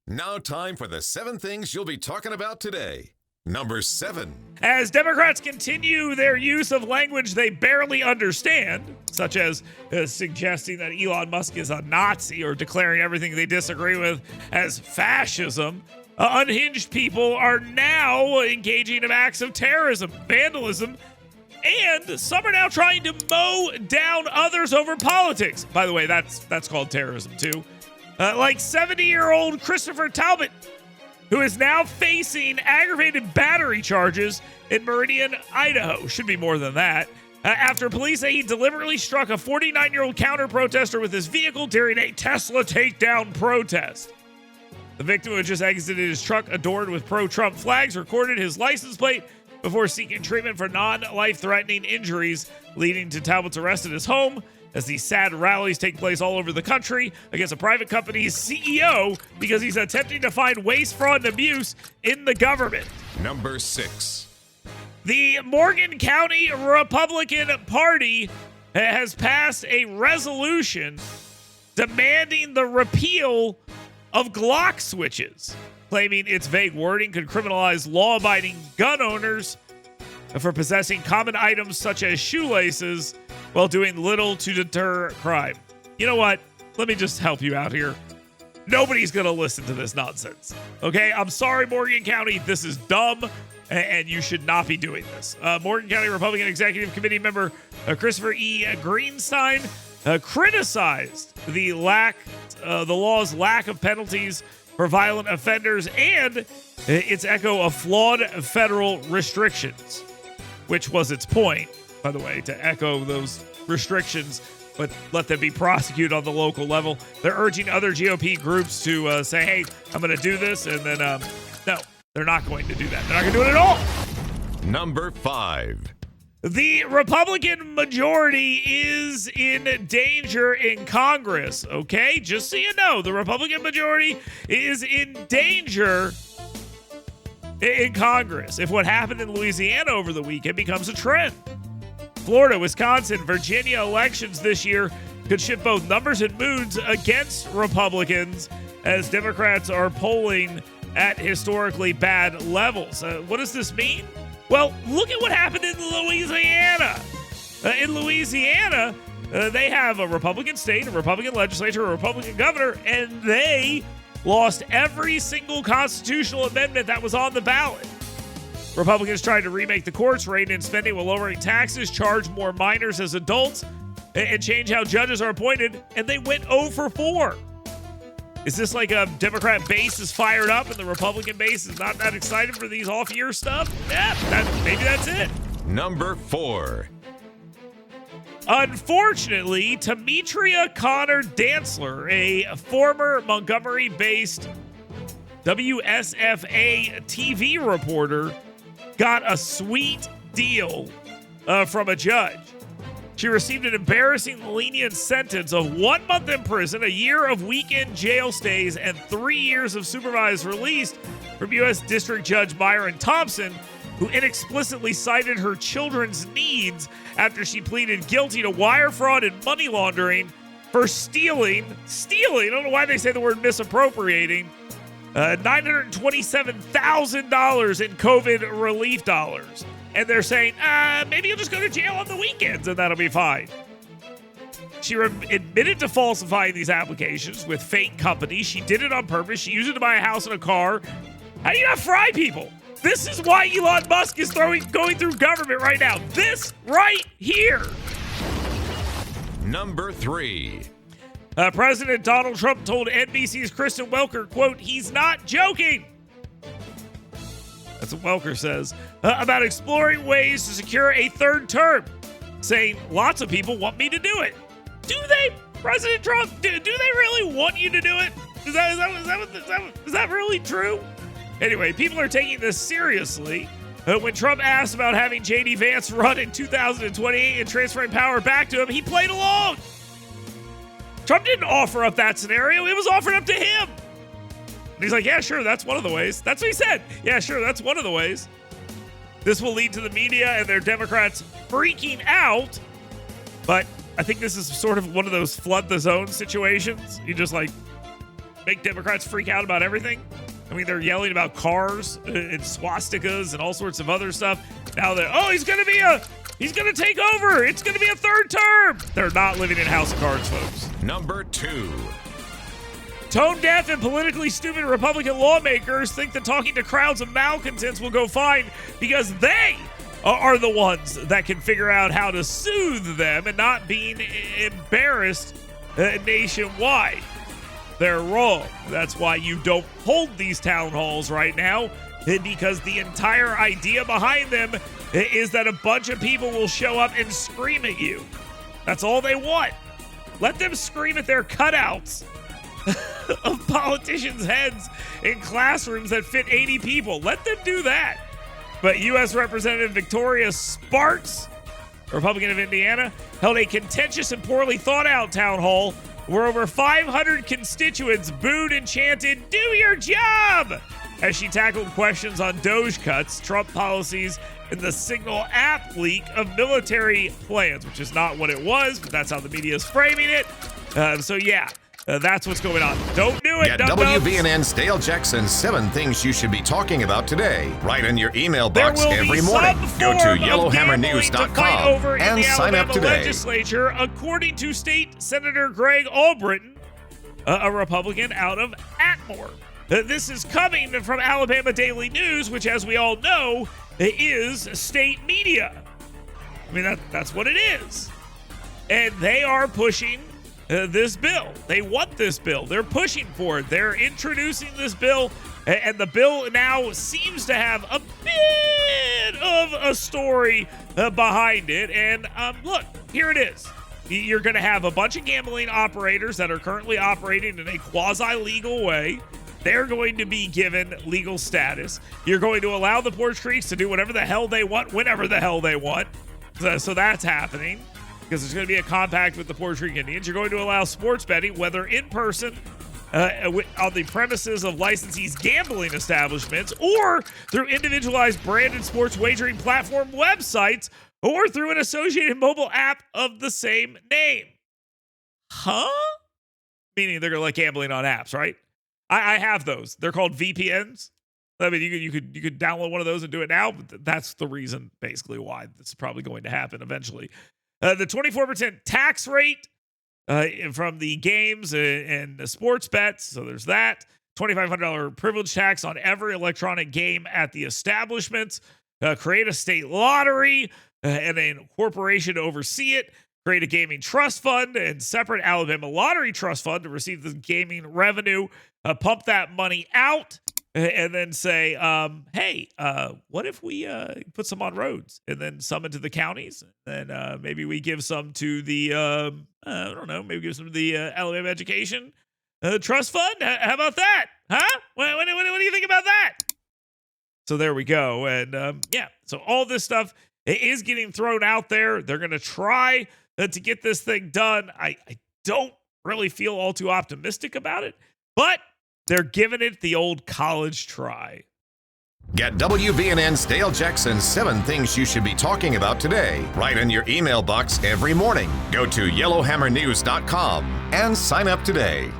Now time for the 7 things you'll be talking about today. Number 7. As Democrats continue their use of language they barely understand, such as suggesting that Elon Musk is a Nazi or declaring everything they disagree with as fascism, unhinged people are now engaging in acts of terrorism, vandalism, and some are now trying to mow down others over politics. By the way, that's called terrorism too. Like 70-year-old Christopher Talbot, who is now facing aggravated battery charges in Meridian, Idaho. Should be more than that. After police say he deliberately struck a 49-year-old counter-protester with his vehicle during a Tesla takedown protest. The victim, who just exited his truck adorned with pro-Trump flags, recorded his license plate before seeking treatment for non-life-threatening injuries, leading to Talbot's arrest at his home, as these sad rallies take place all over the country against a private company's CEO because he's attempting to find waste, fraud, and abuse in the government. Number 6. The Morgan County Republican Party has passed a resolution demanding the repeal of Glock switches, claiming its vague wording could criminalize law-abiding gun owners for possessing common items such as shoelaces while doing little to deter crime. You know what? Let me just help you out here. Nobody's going to listen to this nonsense. Okay? I'm sorry, Morgan County. This is dumb, and you should not be doing this. Morgan County Republican Executive Committee member Christopher E. Greenstein criticized the law's lack of penalties for violent offenders and its echo of flawed federal restrictions, which was its point, by the way, to echo those restrictions, but let them be prosecuted on the local level. They're urging other GOP groups to say, hey, I'm going to do this, and then, no, they're not going to do that. They're not going to do it at all. Number 5. The Republican majority is in danger in Congress, okay? Just so you know, the Republican majority is in danger in Congress if what happened in Louisiana over the weekend becomes a trend. Florida, Wisconsin, Virginia elections this year could shift both numbers and moods against Republicans as Democrats are polling at historically bad levels. What does this mean? Well, look at what happened in Louisiana. In Louisiana, they have a Republican state, a Republican legislature, a Republican governor, and they lost every single constitutional amendment that was on the ballot. Republicans tried to remake the courts, rein in spending while lowering taxes, charge more minors as adults, and change how judges are appointed, and they went 0 for 4. Is this like a Democrat base is fired up and the Republican base is not that excited for these off-year stuff? Yeah, maybe that's it. Number 4. Unfortunately, Demetria Connor Dantzler, a former Montgomery-based WSFA TV reporter, got a sweet deal from a judge. She received an embarrassing lenient sentence of 1 month in prison, a year of weekend jail stays, and 3 years of supervised release from U.S. District Judge Myron Thompson, who inexplicitly cited her children's needs after she pleaded guilty to wire fraud and money laundering for stealing, I don't know why they say the word misappropriating, $927,000 in COVID relief dollars. And they're saying, maybe you'll just go to jail on the weekends and that'll be fine. She admitted to falsifying these applications with fake companies. She did it on purpose. She used it to buy a house and a car. How do you not fry people? This is why Elon Musk is going through government right now. This right here. Number 3. President Donald Trump told NBC's Kristen Welker, quote, he's not joking. That's what Welker says, about exploring ways to secure a third term, saying lots of people want me to do it. Do they, President Trump? Do they really want you to do it? Is that really true? Anyway, people are taking this seriously. When Trump asked about having J.D. Vance run in 2028 and transferring power back to him, he played along. Trump didn't offer up that scenario. It was offered up to him. And he's like, yeah, sure, that's one of the ways. That's what he said. Yeah, sure, that's one of the ways. This will lead to the media and their Democrats freaking out. But I think this is sort of one of those flood the zone situations. You just like make Democrats freak out about everything. I mean, they're yelling about cars and swastikas and all sorts of other stuff. Now they're, he's going to take over. It's going to be a third term. They're not living in House of Cards, folks. Number 2. Tone deaf and politically stupid Republican lawmakers think that talking to crowds of malcontents will go fine because they are the ones that can figure out how to soothe them and not being embarrassed nationwide. They're wrong. That's why you don't hold these town halls right now, because the entire idea behind them is that a bunch of people will show up and scream at you. That's all they want. Let them scream at their cutouts of politicians' heads in classrooms that fit 80 people. Let them do that. But U.S. Representative Victoria Sparks, Republican of Indiana, held a contentious and poorly thought out town hall where over 500 constituents booed and chanted, "Do your job!" as she tackled questions on Doge cuts, Trump policies, and the Signal app leak of military plans, which is not what it was, but that's how the media is framing it. That's what's going on. Don't do it, Get dum-dums. WVNN's Dale Jackson's 7 Things You Should Be Talking About Today. Right in your email box every morning. Go to yellowhammernews.com and sign up today. Legislature, according to State Senator Greg Albritton, a Republican out of Atmore. This is coming from Alabama Daily News, which, as we all know, is state media. I mean, that's what it is. And they are pushing this bill. They want this bill. They're pushing for it. They're introducing this bill, and the bill now seems to have a bit of a story behind it. And look, here it is. You're going to have a bunch of gambling operators that are currently operating in a quasi-legal way. They're going to be given legal status. You're going to allow the Porch Creeks to do whatever the hell they want, whenever the hell they want. So that's happening, because there's going to be a compact with the Porch Creek Indians. You're going to allow sports betting, whether in person, on the premises of licensees' gambling establishments, or through individualized branded sports wagering platform websites, or through an associated mobile app of the same name. Huh? Meaning they're going to let gambling on apps, right? I have those. They're called VPNs. I mean, you could download one of those and do it now, but that's the reason, basically, why this is probably going to happen eventually. The 24% tax rate from the games and the sports bets, so there's that. $2,500 privilege tax on every electronic game at the establishments. Create a state lottery and a corporation to oversee it. Create a gaming trust fund and separate Alabama lottery trust fund to receive the gaming revenue. Pump that money out and then say, hey, what if we put some on roads and then some into the counties? And then maybe we give some to the, I don't know, maybe give some to the Alabama Education Trust Fund? How about that? Huh? What do you think about that? So there we go. And so all this stuff is getting thrown out there. They're going to try to get this thing done. I don't really feel all too optimistic about it, but they're giving it the old college try. Get WVNN's Dale Jackson's 7 Things You Should Be Talking About Today. Right in your email box every morning. Go to yellowhammernews.com and sign up today.